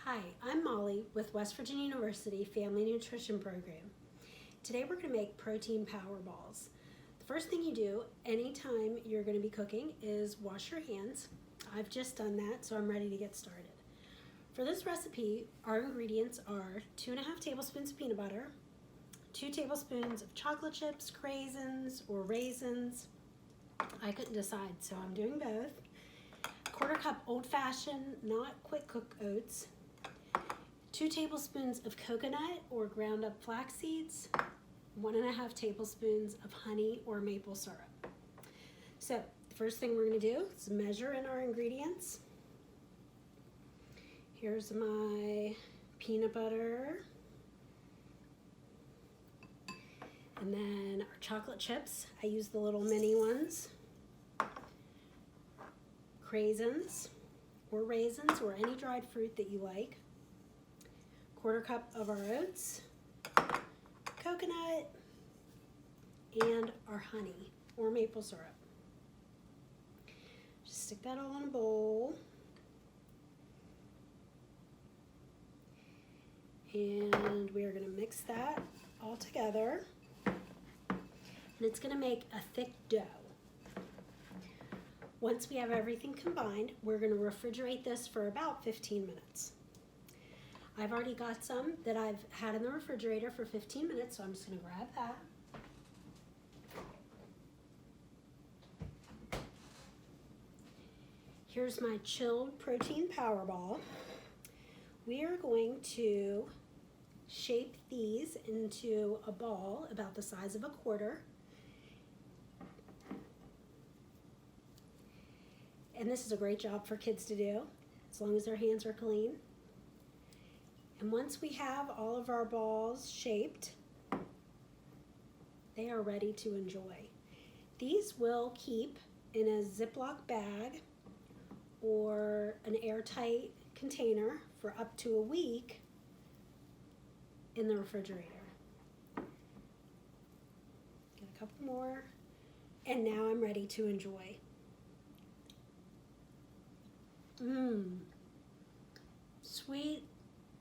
Hi, I'm Molly with West Virginia University Family Nutrition Program. Today we're going to make protein power balls. The first thing you do anytime you're going to be cooking is wash your hands. I've just done that, so I'm ready to get started. For this recipe, our ingredients are 2.5 tablespoons of peanut butter, 2 tablespoons of chocolate chips, craisins, or raisins. I couldn't decide, so I'm doing both. 1/4 cup old-fashioned, not quick cook oats, 2 tablespoons of coconut or ground up flax seeds, 1.5 tablespoons of honey or maple syrup. So the first thing we're going to do is measure in our ingredients. Here's my peanut butter, and then our chocolate chips. I use the little mini ones. Craisins or raisins or any dried fruit that you like. 1/4 cup of our oats, coconut, and our honey or maple syrup. Just stick that all in a bowl. And we are going to mix that all together. And it's going to make a thick dough. Once we have everything combined, we're going to refrigerate this for about 15 minutes. I've already got some that I've had in the refrigerator for 15 minutes, so I'm just going to grab that. Here's my chilled protein power ball. We are going to shape these into a ball about the size of a quarter. And this is a great job for kids to do, as long as their hands are clean. And once we have all of our balls shaped, they are ready to enjoy. These will keep in a Ziploc bag or an airtight container for up to a week in the refrigerator. Get a couple more, and now I'm ready to enjoy. Sweet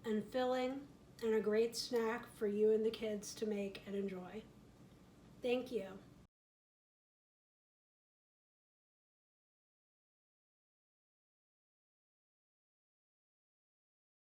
and filling and a great snack for you and the kids to make and enjoy. Thank you.